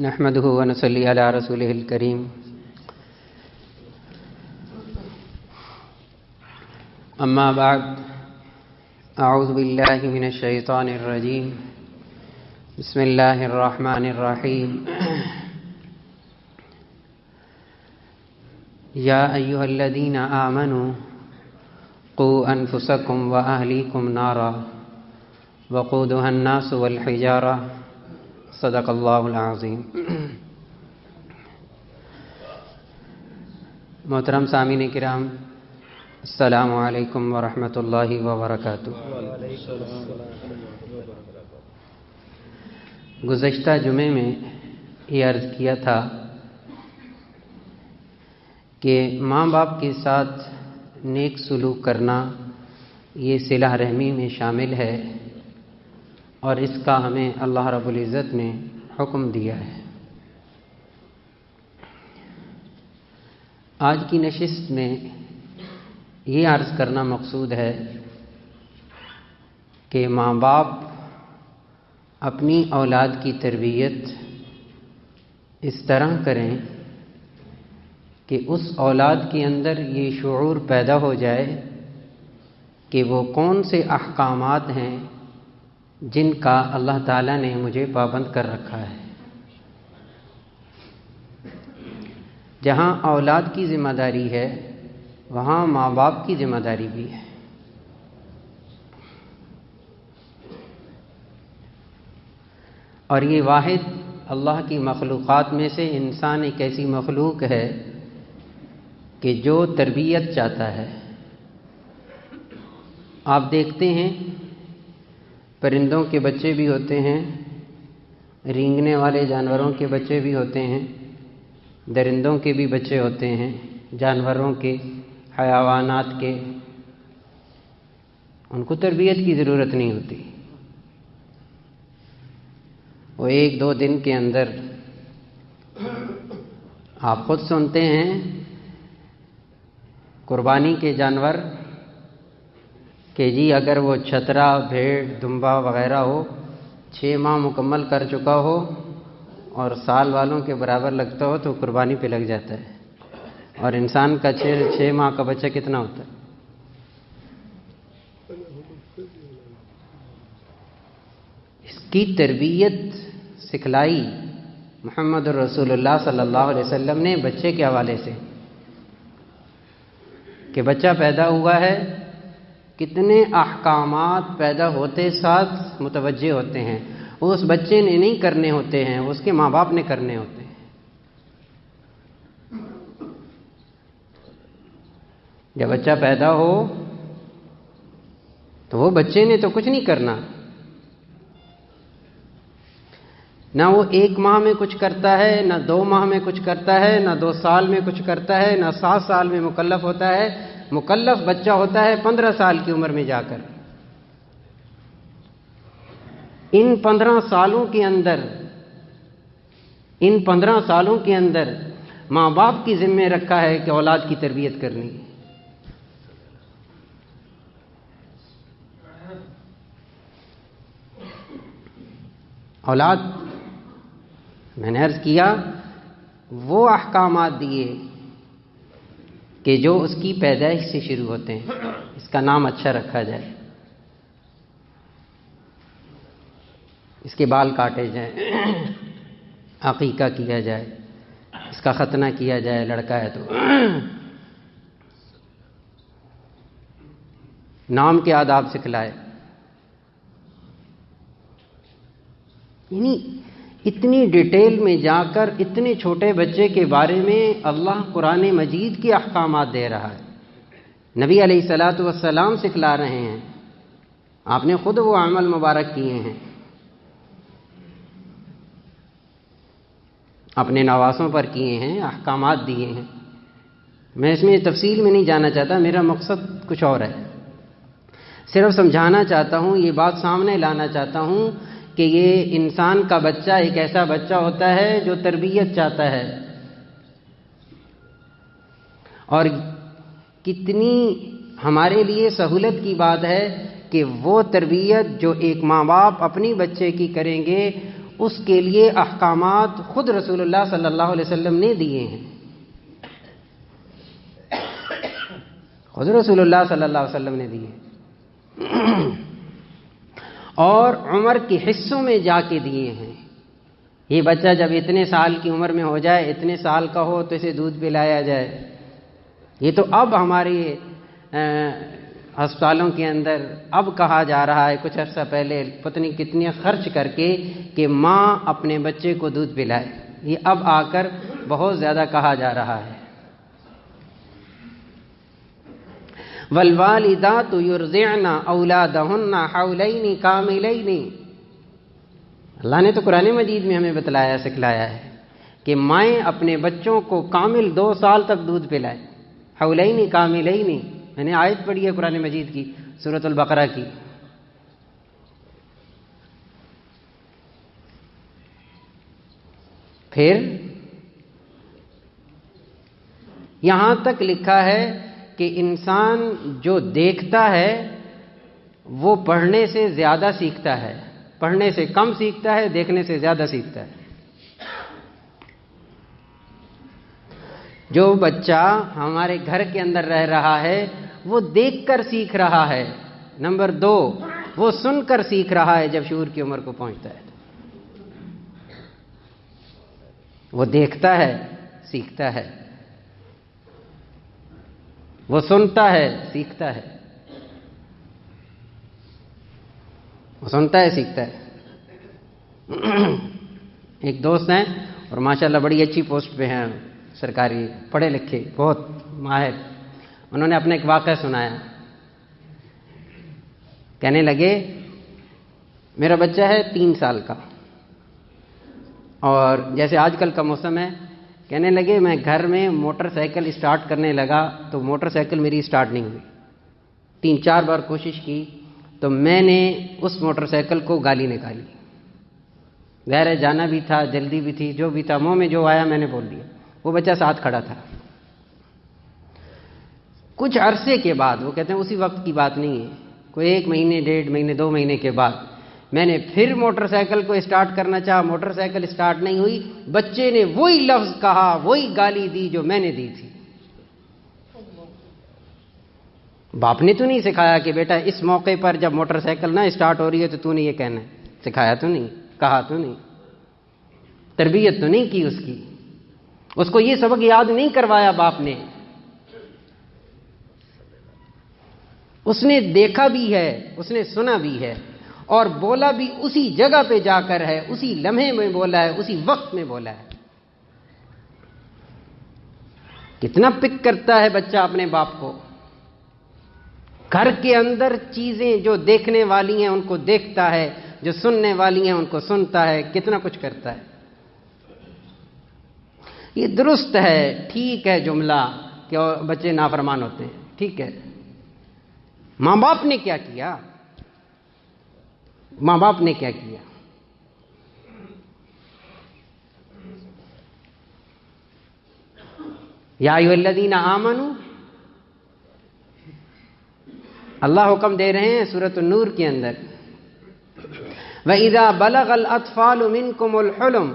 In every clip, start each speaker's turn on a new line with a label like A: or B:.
A: نحمده ونصلي على رسوله الكريم أما بعد أعوذ بالله من الشيطان الرجيم بسم الله الرحمن الرحيم يا أيها الذين آمنوا قوا أنفسكم وأهليكم نارا وقودها الناس والحجارة صدق اللہ العظیم۔ محترم سامعین کرام، السلام علیکم ورحمۃ اللہ وبرکاتہ۔ گزشتہ جمعے میں یہ عرض کیا تھا کہ ماں باپ کے ساتھ نیک سلوک کرنا یہ صلہ رحمی میں شامل ہے اور اس کا ہمیں اللہ رب العزت نے حکم دیا ہے۔ آج کی نشست میں یہ عرض کرنا مقصود ہے کہ ماں باپ اپنی اولاد کی تربیت اس طرح کریں کہ اس اولاد کے اندر یہ شعور پیدا ہو جائے کہ وہ کون سے احکامات ہیں جن کا اللہ تعالیٰ نے مجھے پابند کر رکھا ہے۔ جہاں اولاد کی ذمہ داری ہے وہاں ماں باپ کی ذمہ داری بھی ہے۔ اور یہ واحد اللہ کی مخلوقات میں سے انسان ایک ایسی مخلوق ہے کہ جو تربیت چاہتا ہے۔ آپ دیکھتے ہیں پرندوں کے بچے بھی ہوتے ہیں، رینگنے والے جانوروں کے بچے بھی ہوتے ہیں، درندوں کے بھی بچے ہوتے ہیں، جانوروں کے، حیوانات کے۔ ان کو تربیت کی ضرورت نہیں ہوتی، وہ ایک دو دن کے اندر، آپ خود سنتے ہیں قربانی کے جانور کہ جی اگر وہ چھترا، بھیڑ، دمبا وغیرہ ہو 6 ماہ مکمل کر چکا ہو اور سال والوں کے برابر لگتا ہو تو قربانی پہ لگ جاتا ہے۔ اور انسان کا 6 ماہ کا بچہ کتنا ہوتا ہے؟ اس کی تربیت سکھلائی محمد رسول اللہ صلی اللہ علیہ وسلم نے بچے کے حوالے سے کہ بچہ پیدا ہوا ہے، کتنے احکامات پیدا ہوتے ساتھ متوجہ ہوتے ہیں۔ اس بچے نے نہیں کرنے ہوتے ہیں، اس کے ماں باپ نے کرنے ہوتے ہیں۔ جب بچہ پیدا ہو تو وہ بچے نے تو کچھ نہیں کرنا، نہ وہ 1 ماہ میں کچھ کرتا ہے، نہ 2 ماہ میں کچھ کرتا ہے، نہ 2 سال میں کچھ کرتا ہے، نہ 7 سال میں مکلف ہوتا ہے۔ مکلف بچہ ہوتا ہے 15 سال کی عمر میں جا کر۔ ان 15 سالوں کے اندر ماں باپ کی ذمہ رکھا ہے کہ اولاد کی تربیت کرنی۔ اولاد، میں نے عرض کیا، وہ احکامات دیے کہ جو اس کی پیدائش سے شروع ہوتے ہیں۔ اس کا نام اچھا رکھا جائے، اس کے بال کاٹے جائیں، عقیقہ کیا جائے، اس کا ختنہ کیا جائے، لڑکا ہے تو نام کے آداب سکھلائے۔ یعنی اتنی ڈیٹیل میں جا کر اتنے چھوٹے بچے کے بارے میں اللہ قرآن مجید کے احکامات دے رہا ہے، نبی علیہ الصلاۃ والسلام سکھلا رہے ہیں، آپ نے خود وہ عمل مبارک کیے ہیں، اپنے نواسوں پر کیے ہیں، احکامات دیے ہیں۔ میں اس میں تفصیل میں نہیں جانا چاہتا، میرا مقصد کچھ اور ہے، صرف سمجھانا چاہتا ہوں، یہ بات سامنے لانا چاہتا ہوں کہ یہ انسان کا بچہ ایک ایسا بچہ ہوتا ہے جو تربیت چاہتا ہے، اور کتنی ہمارے لیے سہولت کی بات ہے کہ وہ تربیت جو ایک ماں باپ اپنی بچے کی کریں گے، اس کے لیے احکامات خود رسول اللہ صلی اللہ علیہ وسلم نے دیے ہیں. خود رسول اللہ صلی اللہ علیہ وسلم نے دیے اور عمر کے حصوں میں جا کے دیے ہیں. یہ بچہ جب اتنے سال کی عمر میں ہو جائے، اتنے سال کا ہو تو اسے دودھ پلایا جائے. یہ تو اب ہماری ہسپتالوں کے اندر اب کہا جا رہا ہے، کچھ عرصہ پہلے پتہ نہیں کتنے خرچ کر کے کہ ماں اپنے بچے کو دودھ پلائے. یہ اب آ کر بہت زیادہ کہا جا رہا ہے. والوالدات یرضعن اولادہن حولین کاملین. اللہ نے تو قرآن مجید میں ہمیں بتلایا سکھلایا ہے کہ مائیں اپنے بچوں کو کامل 2 سال تک دودھ پلائیں. حولین کاملین، میں نے آیت پڑھی ہے قرآن مجید کی سورۃ البقرہ کی. پھر یہاں تک لکھا ہے کہ انسان جو دیکھتا ہے وہ پڑھنے سے زیادہ سیکھتا ہے، پڑھنے سے کم سیکھتا ہے، دیکھنے سے زیادہ سیکھتا ہے. جو بچہ ہمارے گھر کے اندر رہ رہا ہے وہ دیکھ کر سیکھ رہا ہے. نمبر 2 وہ سن کر سیکھ رہا ہے. جب شعور کی عمر کو پہنچتا ہے وہ دیکھتا ہے، سیکھتا ہے، وہ سنتا ہے، سیکھتا ہے، وہ سنتا ہے، سیکھتا ہے. ایک دوست ہیں اور ماشاءاللہ بڑی اچھی پوسٹ پہ ہیں، سرکاری، پڑھے لکھے، بہت ماہر. انہوں نے اپنا ایک واقعہ سنایا. کہنے لگے میرا بچہ ہے 3 سال کا اور جیسے آج کل کا موسم ہے، کہنے لگے میں گھر میں موٹر سائیکل اسٹارٹ کرنے لگا تو موٹر سائیکل میری اسٹارٹ نہیں ہوئی. 3-4 بار کوشش کی تو میں نے اس موٹر سائیکل کو گالی نکالی. ظاہر ہے جانا بھی تھا، جلدی بھی تھی، جو بھی تھا، منہ میں جو آیا میں نے بول دیا. وہ بچہ ساتھ کھڑا تھا. کچھ عرصے کے بعد، وہ کہتے ہیں اسی وقت کی بات نہیں ہے، کوئی 1 مہینے، 1.5 مہینے، 2 مہینے کے بعد میں نے پھر موٹر سائیکل کو اسٹارٹ کرنا چاہا، موٹر سائیکل اسٹارٹ نہیں ہوئی. بچے نے وہی لفظ کہا، وہی گالی دی جو میں نے دی تھی. باپ نے تو نہیں سکھایا کہ بیٹا اس موقع پر جب موٹر سائیکل نہ اسٹارٹ ہو رہی ہے تو تو نے یہ کہنا ہے. سکھایا تو نہیں، کہا تو نہیں، تربیت تو نہیں کی اس کی، اس کو یہ سبق یاد نہیں کروایا باپ نے. اس نے دیکھا بھی ہے، اس نے سنا بھی ہے اور بولا بھی اسی جگہ پہ جا کر ہے، اسی لمحے میں بولا ہے، اسی وقت میں بولا ہے. کتنا پک کرتا ہے بچہ اپنے باپ کو. گھر کے اندر چیزیں جو دیکھنے والی ہیں ان کو دیکھتا ہے، جو سننے والی ہیں ان کو سنتا ہے، کتنا کچھ کرتا ہے. یہ درست ہے، ٹھیک ہے جملہ کہ بچے نافرمان ہوتے ہیں، ٹھیک ہے. ماں باپ نے کیا کیا؟ ماں باپ نے کیا کیا؟ یا ایھا الذین آمنوا، اللہ حکم دے رہے ہیں سورۃ النور کے اندر، وَإِذَا بَلَغَ الْأَطْفَالُ مِنْكُمُ الْحُلُمَ،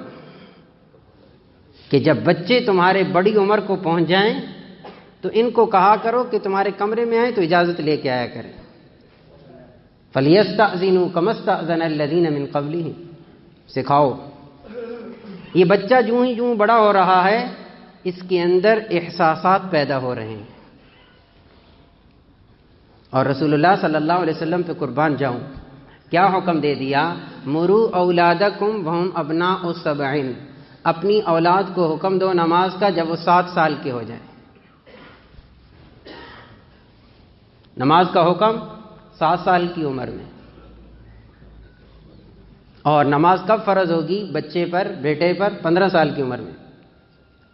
A: کہ جب بچے تمہارے بڑی عمر کو پہنچ جائیں تو ان کو کہا کرو کہ تمہارے کمرے میں آئیں تو اجازت لے کے آیا کریں. فَلْيَسْتَأْذِنُوا كَمَا اسْتَأْذَنَ الَّذِينَ مِنْ قَبْلِهِمْ، سکھاؤ. یہ بچہ جو بڑا ہو رہا ہے اس کے اندر احساسات پیدا ہو رہے ہیں. اور رسول اللہ صلی اللہ علیہ وسلم پہ قربان جاؤں، کیا حکم دے دیا؟ مروا اولادکم وہم ابناء 7، اپنی اولاد کو حکم دو نماز کا جب وہ 7 سال کے ہو جائیں. نماز کا حکم 7 سال کی عمر میں. اور نماز کب فرض ہوگی بچے پر، بیٹے پر؟ 15 سال کی عمر میں،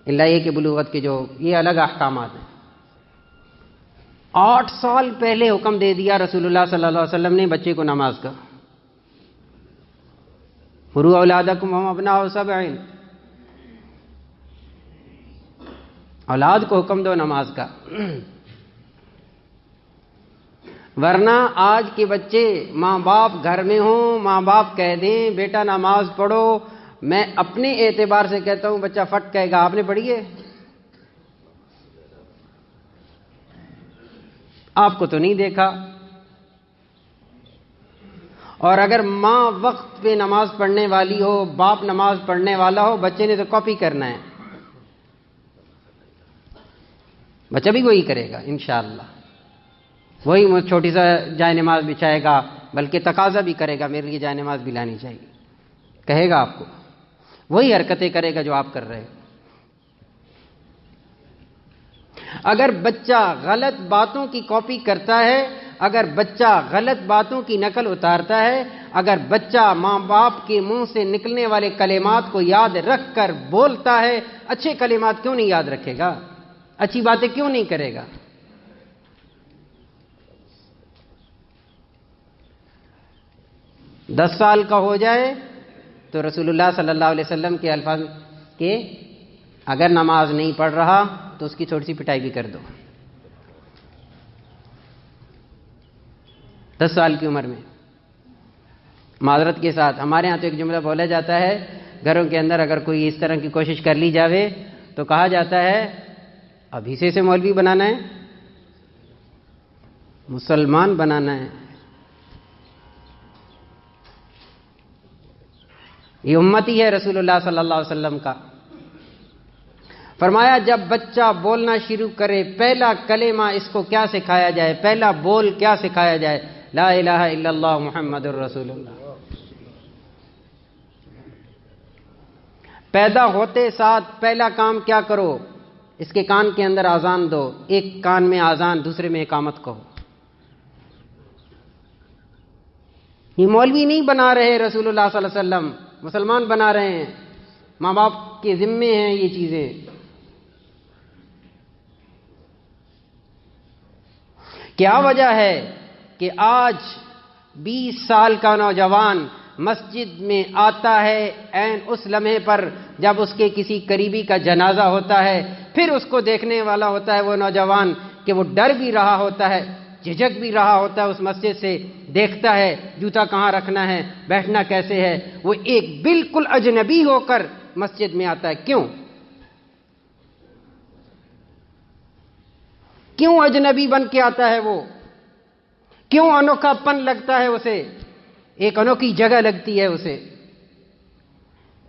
A: اللہ یہ کہ بلوغت کے جو یہ الگ احکامات ہیں. 8 سال پہلے حکم دے دیا رسول اللہ صلی اللہ علیہ وسلم نے بچے کو نماز کا. مروا اولادکم وہم ابناء 7، اولاد کو حکم دو نماز کا. ورنہ آج کے بچے ماں باپ گھر میں ہوں، ماں باپ کہہ دیں بیٹا نماز پڑھو، میں اپنے اعتبار سے کہتا ہوں بچہ فٹ کہے گا آپ نے پڑھی ہے؟ آپ کو تو نہیں دیکھا۔ اور اگر ماں وقت پہ نماز پڑھنے والی ہو، باپ نماز پڑھنے والا ہو، بچے نے تو کاپی کرنا ہے، بچہ بھی وہی کرے گا انشاءاللہ، وہی چھوٹی سا جائے نماز بچھائے گا، بلکہ تقاضا بھی کرے گا میرے لیے جائے نماز بھی لانی چاہیے، کہے گا آپ کو، وہی حرکتیں کرے گا جو آپ کر رہے ہیں۔ اگر بچہ غلط باتوں کی کاپی کرتا ہے، اگر بچہ غلط باتوں کی نقل اتارتا ہے، اگر بچہ ماں باپ کے منہ سے نکلنے والے کلمات کو یاد رکھ کر بولتا ہے، اچھے کلمات کیوں نہیں یاد رکھے گا؟ اچھی باتیں کیوں نہیں کرے گا؟ 10 سال کا ہو جائے تو رسول اللہ صلی اللہ علیہ وسلم کے الفاظ کہ اگر نماز نہیں پڑھ رہا تو اس کی تھوڑی سی پٹائی بھی کر دو۔ 10 سال کی عمر میں، معذرت کے ساتھ ہمارے ہاں تو ایک جملہ بولا جاتا ہے، گھروں کے اندر اگر کوئی اس طرح کی کوشش کر لی جاوے تو کہا جاتا ہے ابھی سے مولوی بنانا ہے، مسلمان بنانا ہے۔ یہ امتی ہے رسول اللہ صلی اللہ علیہ وسلم کا۔ فرمایا جب بچہ بولنا شروع کرے پہلا کلمہ اس کو کیا سکھایا جائے، پہلا بول کیا سکھایا جائے؟ لا الہ الا اللہ محمد الرسول اللہ۔ پیدا ہوتے ساتھ پہلا کام کیا کرو؟ اس کے کان کے اندر اذان دو، ایک کان میں اذان دوسرے میں اقامت کہو۔ یہ مولوی نہیں بنا رہے رسول اللہ صلی اللہ علیہ وسلم، مسلمان بنا رہے ہیں، ماں باپ کے ذمے ہیں یہ چیزیں۔ کیا وجہ ہے کہ آج 20 سال کا نوجوان مسجد میں آتا ہے عین اس لمحے پر جب اس کے کسی قریبی کا جنازہ ہوتا ہے، پھر اس کو دیکھنے والا ہوتا ہے وہ نوجوان کہ وہ ڈر بھی رہا ہوتا ہے، جھجک بھی رہا ہوتا ہے، اس مسجد سے دیکھتا ہے جوتا کہاں رکھنا ہے، بیٹھنا کیسے ہے، وہ ایک بالکل اجنبی ہو کر مسجد میں آتا ہے۔ کیوں اجنبی بن کے آتا ہے؟ وہ کیوں انوکھا پن لگتا ہے اسے؟ ایک انوکھی جگہ لگتی ہے اسے،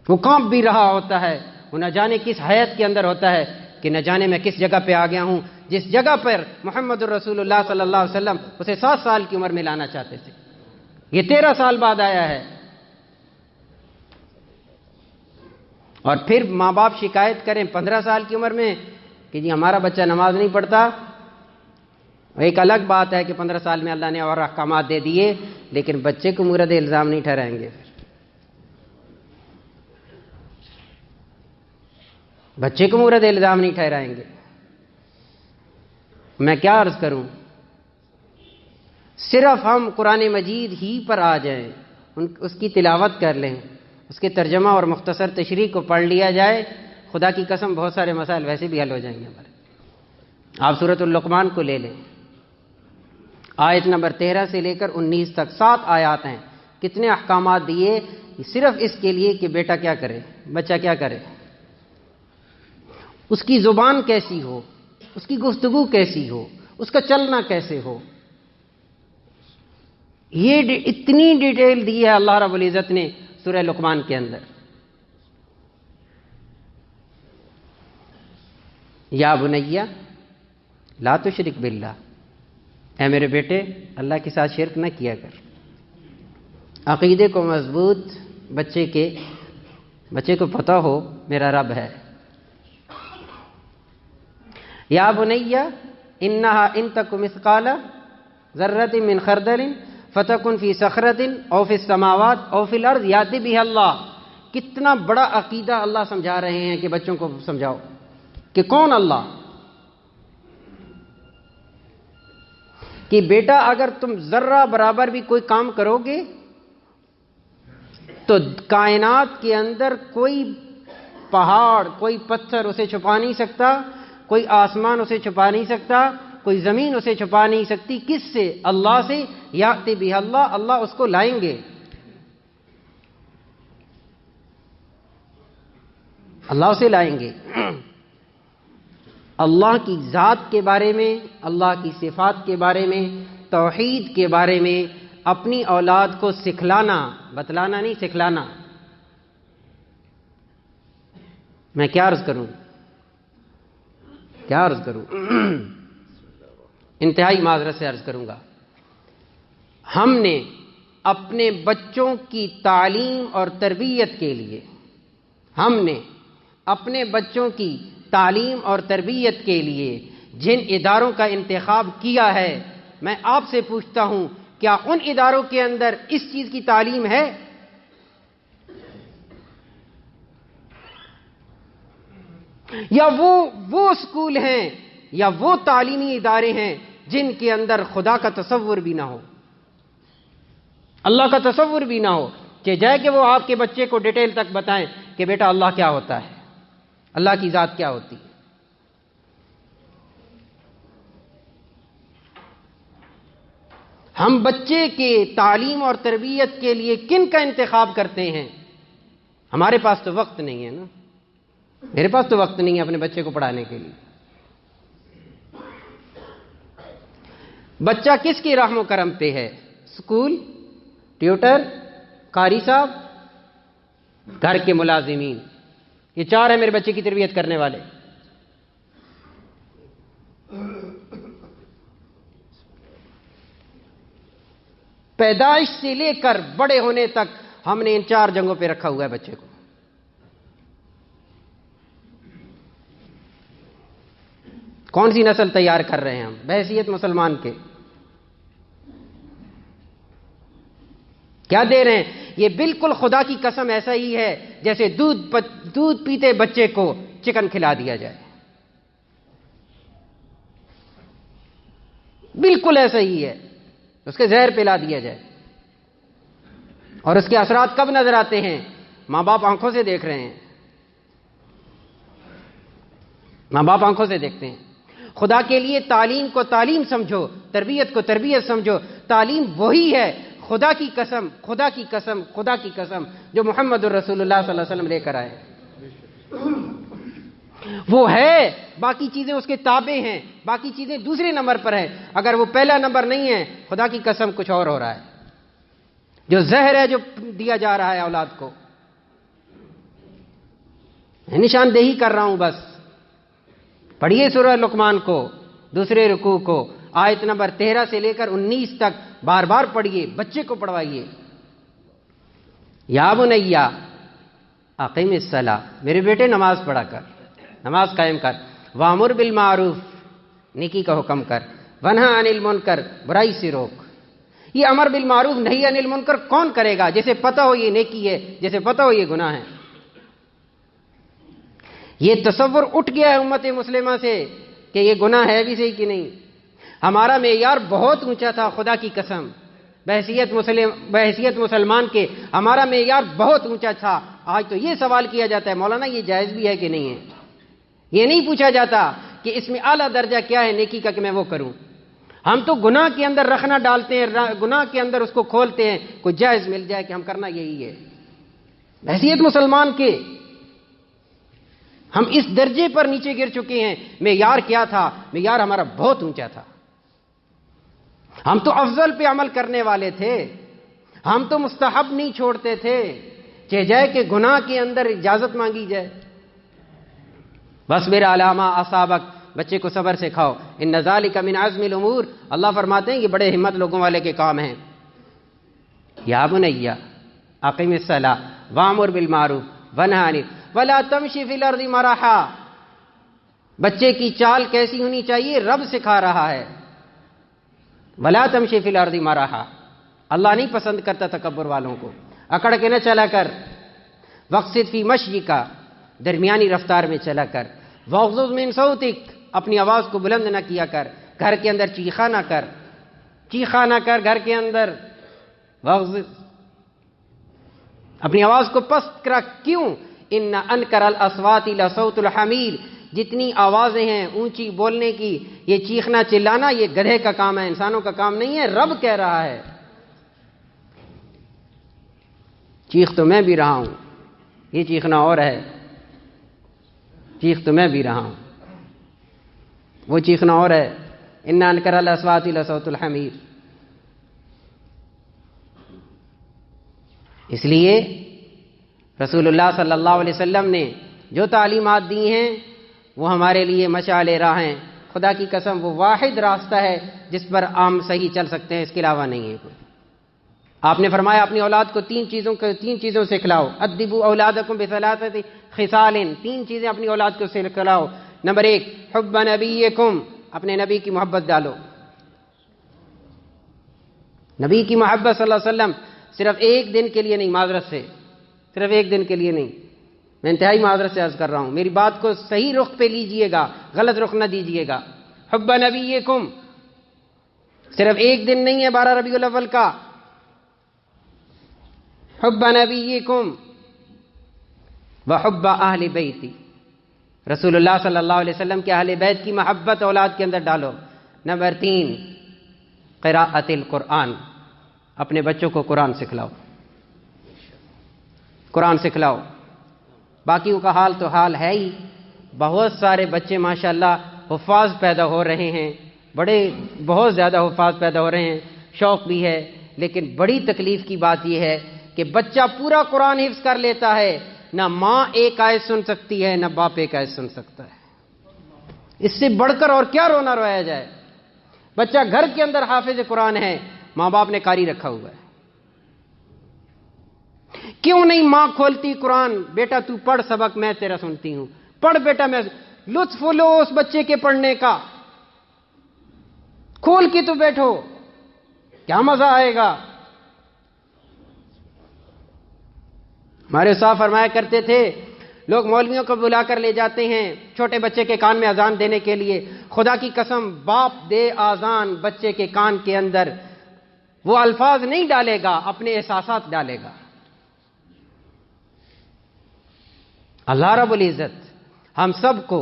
A: وہ کانپ بھی رہا ہوتا ہے، وہ نہ جانے کس حیات کے اندر ہوتا ہے کہ نہ جانے میں کس جگہ پہ آ گیا ہوں، جس جگہ پر محمد الرسول اللہ صلی اللہ علیہ وسلم اسے 7 سال کی عمر میں لانا چاہتے تھے، یہ 13 سال بعد آیا ہے۔ اور پھر ماں باپ شکایت کریں 15 سال کی عمر میں کہ جی ہمارا بچہ نماز نہیں پڑھتا۔ ایک الگ بات ہے کہ 15 سال میں اللہ نے اور احکامات دے دیے، لیکن بچے کو مورد الزام نہیں ٹھہرائیں گے، بچے کو مورد الزام نہیں ٹھہرائیں گے۔ میں کیا عرض کروں، صرف ہم قرآن مجید ہی پر آ جائیں، اس کی تلاوت کر لیں، اس کے ترجمہ اور مختصر تشریح کو پڑھ لیا جائے، خدا کی قسم بہت سارے مسائل ویسے بھی حل ہو جائیں گے ہمارے۔ آپ سورۃ اللقمان کو لے لیں، آیت نمبر 13 سے لے کر 19 تک 7 آیات ہیں، کتنے احکامات دیے صرف اس کے لیے کہ بیٹا کیا کرے، بچہ کیا کرے، اس کی زبان کیسی ہو، اس کی گفتگو کیسی ہو، اس کا چلنا کیسے ہو۔ یہ اتنی ڈیٹیل دی ہے اللہ رب العزت نے سورہ لقمان کے اندر۔ یا بنیا لا تشرک باللہ، اے میرے بیٹے اللہ کے ساتھ شرک نہ کیا کر۔ عقیدے کو مضبوط بچے کو پتہ ہو میرا رب ہے۔ یا بنیا انہا ان تک مثقال ذرۃ من خردل فتکن فی صخرۃ او فی السماوات او فی الارض یأتی بها اللہ۔ کتنا بڑا عقیدہ اللہ سمجھا رہے ہیں کہ بچوں کو سمجھاؤ کہ کون اللہ، کہ بیٹا اگر تم ذرہ برابر بھی کوئی کام کرو گے تو کائنات کے اندر کوئی پہاڑ، کوئی پتھر اسے چھپا نہیں سکتا، کوئی آسمان اسے چھپا نہیں سکتا، کوئی زمین اسے چھپا نہیں سکتی. کس سے؟ اللہ سے. یاتی بہ اللہ، اللہ اس کو لائیں گے. اللہ اسے لائیں گے. اللہ کی ذات کے بارے میں، اللہ کی صفات کے بارے میں، توحید کے بارے میں اپنی اولاد کو سکھلانا، بتلانا نہیں، سکھلانا. میں کیا عرض کروں، کیا عرض کروں، انتہائی معذرت سے عرض کروں گا. ہم نے اپنے بچوں کی تعلیم اور تربیت کے لیے، ہم نے اپنے بچوں کی تعلیم اور تربیت کے لیے جن اداروں کا انتخاب کیا ہے، میں آپ سے پوچھتا ہوں کیا ان اداروں کے اندر اس چیز کی تعلیم ہے؟ یا وہ اسکول ہیں یا وہ تعلیمی ادارے ہیں جن کے اندر خدا کا تصور بھی نہ ہو، اللہ کا تصور بھی نہ ہو، کہ جائے کہ وہ آپ کے بچے کو ڈیٹیل تک بتائیں کہ بیٹا اللہ کیا ہوتا ہے، اللہ کی ذات کیا ہوتی ہے. ہم بچے کے تعلیم اور تربیت کے لیے کن کا انتخاب کرتے ہیں؟ ہمارے پاس تو وقت نہیں ہے نا، میرے پاس تو وقت نہیں ہے اپنے بچے کو پڑھانے کے لیے. بچہ کس کی رحم و کرم پہ ہے؟ اسکول، ٹیوٹر، قاری صاحب، گھر کے ملازمین. یہ چار ہیں میرے بچے کی تربیت کرنے والے. پیدائش سے لے کر بڑے ہونے تک ہم نے ان چار جگہوں پہ رکھا ہوا ہے بچے کو. کون سی نسل تیار کر رہے ہیں ہم بحیثیت مسلمان کے؟ کیا دے رہے ہیں؟ یہ بالکل خدا کی قسم ایسا ہی ہے جیسے دودھ پیتے بچے کو چکن کھلا دیا جائے. بالکل ایسا ہی ہے، اس کے زہر پلا دیا جائے. اور اس کے اثرات کب نظر آتے ہیں؟ ماں باپ آنکھوں سے دیکھ رہے ہیں، ماں باپ آنکھوں سے دیکھتے ہیں. خدا کے لیے تعلیم کو تعلیم سمجھو، تربیت کو تربیت سمجھو. تعلیم وہی ہے، خدا کی قسم، خدا کی قسم، خدا کی قسم، جو محمد الرسول اللہ صلی اللہ علیہ وسلم لے کر آئے. وہ ہے، باقی چیزیں اس کے تابع ہیں، باقی چیزیں دوسرے نمبر پر ہیں. اگر وہ پہلا نمبر نہیں ہے، خدا کی قسم کچھ اور ہو رہا ہے. جو زہر ہے جو دیا جا رہا ہے اولاد کو، میں نشاندہی کر رہا ہوں بس. پڑھیے سورہ لقمان کو، دوسرے رکوع کو، آیت نمبر 13 سے لے کر 19 تک بار بار پڑھیے، بچے کو پڑھوائیے. یا بنی اقیم الصلاۃ، میرے بیٹے نماز پڑھا کر، نماز قائم کر. وامر بالمعروف، نیکی کا حکم کر. ونہا عن المنکر، برائی سے روک. یہ امر بالمعروف نہی عن المنکر کون کرے گا جسے پتہ ہو یہ نیکی ہے، جسے پتہ ہو یہ گناہ ہے؟ یہ تصور اٹھ گیا ہے امت مسلمہ سے کہ یہ گناہ ہے بھی صحیح کہ نہیں. ہمارا معیار بہت اونچا تھا، خدا کی قسم، بحیثیت مسلمان کے ہمارا معیار بہت اونچا تھا. آج تو یہ سوال کیا جاتا ہے مولانا یہ جائز بھی ہے کہ نہیں ہے. یہ نہیں پوچھا جاتا کہ اس میں اعلیٰ درجہ کیا ہے نیکی کا کہ میں وہ کروں. ہم تو گناہ کے اندر رکھنا ڈالتے ہیں، گناہ کے اندر اس کو کھولتے ہیں، کوئی جائز مل جائے کہ ہم کرنا یہی ہے. بحیثیت مسلمان کے ہم اس درجے پر نیچے گر چکے ہیں. معیار کیا تھا؟ معیار ہمارا بہت اونچا تھا. ہم تو افضل پہ عمل کرنے والے تھے، ہم تو مستحب نہیں چھوڑتے تھے، چہ جائے کہ گناہ کے اندر اجازت مانگی جائے. وَاصْبِرْ عَلَىٰ مَا أَصَابَكَ، بچے کو صبر سکھاؤ. إِنَّ ذَلِكَ مِنْ عَزْمِ الْأُمُورِ، اللہ فرماتے ہیں یہ بڑے ہمت لوگوں والے کے کام ہیں. یا بنی اقم الصلاۃ وامر بالمعروف ونہی عن ولا تمشی فی الارض مرحا. بچے کی چال کیسی ہونی چاہیے رب سکھا رہا ہے. ولا تمشی فی الارض مرحا، اللہ نہیں پسند کرتا تکبر والوں کو. اکڑ کے نہ چلا کر. واقصد فی مشیک، درمیانی رفتار میں چلا کر. واغضض من صوتک، اپنی آواز کو بلند نہ کیا کر. گھر کے اندر چیخا نہ کر، چیخا نہ کر گھر کے اندر. واغضض، اپنی آواز کو پست رکھ. کیوں؟ ان انکر الاصوات لصوت الحمیر، جتنی آوازیں ہیں اونچی بولنے کی، یہ چیخنا چلانا یہ گدھے کا کام ہے، انسانوں کا کام نہیں ہے۔ رب کہہ رہا ہے چیخ تو میں بھی رہا ہوں، یہ چیخنا اور ہے، چیخ تو میں بھی رہا ہوں، وہ چیخنا اور ہے۔ ان انکر الاصوات لصوت الحمیر۔ اس لیے رسول اللہ صلی اللہ علیہ وسلم نے جو تعلیمات دی ہیں وہ ہمارے لیے مشعل راہ ہیں۔ خدا کی قسم وہ واحد راستہ ہے جس پر عام صحیح چل سکتے ہیں، اس کے علاوہ نہیں ہے کوئی۔ آپ نے فرمایا اپنی اولاد کو تین چیزوں سے کھلاؤ، ادبوا اولادکم بثلاثۃ خصال، تین چیزیں اپنی اولاد کو سکھلاؤ۔ نمبر 1 حب نبیکم، اپنے نبی کی محبت ڈالو۔ نبی کی محبت صلی اللہ علیہ وسلم صرف ایک دن کے لیے نہیں، معذرت سے صرف ایک دن کے لیے نہیں، میں انتہائی معذرت سے عرض کر رہا ہوں، میری بات کو صحیح رخ پہ لیجئے گا، غلط رخ نہ دیجئے گا۔ حب نبیکم صرف ایک دن نہیں ہے 12 ربیع الاول کا، حب نبیکم وحب اہل بیتی، رسول اللہ صلی اللہ علیہ وسلم کے اہل بیت کی محبت اولاد کے اندر ڈالو۔ نمبر 3 قراءۃ القرآن، اپنے بچوں کو قرآن سکھلاؤ، قرآن سکھلاؤ۔ باقیوں کا حال تو حال ہے ہی، بہت سارے بچے ماشاءاللہ حفاظ پیدا ہو رہے ہیں، بہت زیادہ حفاظ پیدا ہو رہے ہیں، شوق بھی ہے، لیکن بڑی تکلیف کی بات یہ ہے کہ بچہ پورا قرآن حفظ کر لیتا ہے، نہ ماں ایک آیت سن سکتی ہے نہ باپ ایک آیت سن سکتا ہے۔ اس سے بڑھ کر اور کیا رونا رویا جائے؟ بچہ گھر کے اندر حافظ قرآن ہے، ماں باپ نے قاری رکھا ہوا ہے، کیوں نہیں ماں کھولتی قرآن؟ بیٹا تو پڑھ سبق، میں تیرا سنتی ہوں، پڑھ بیٹا، میں لطف لو اس بچے کے پڑھنے کا، کھول کے تو بیٹھو، کیا مزہ آئے گا۔ ہمارے استاد فرمایا کرتے تھے لوگ مولویوں کو بلا کر لے جاتے ہیں چھوٹے بچے کے کان میں اذان دینے کے لیے، خدا کی قسم باپ دے اذان بچے کے کان کے اندر، وہ الفاظ نہیں ڈالے گا، اپنے احساسات ڈالے گا۔ اللہ رب العزت ہم سب کو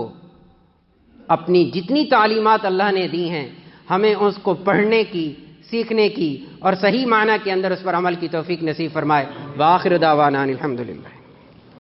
A: اپنی جتنی تعلیمات اللہ نے دی ہیں ہمیں اس کو پڑھنے کی، سیکھنے کی اور صحیح معنی کے اندر اس پر عمل کی توفیق نصیب فرمائے۔ وآخر دعوانا الحمدللہ۔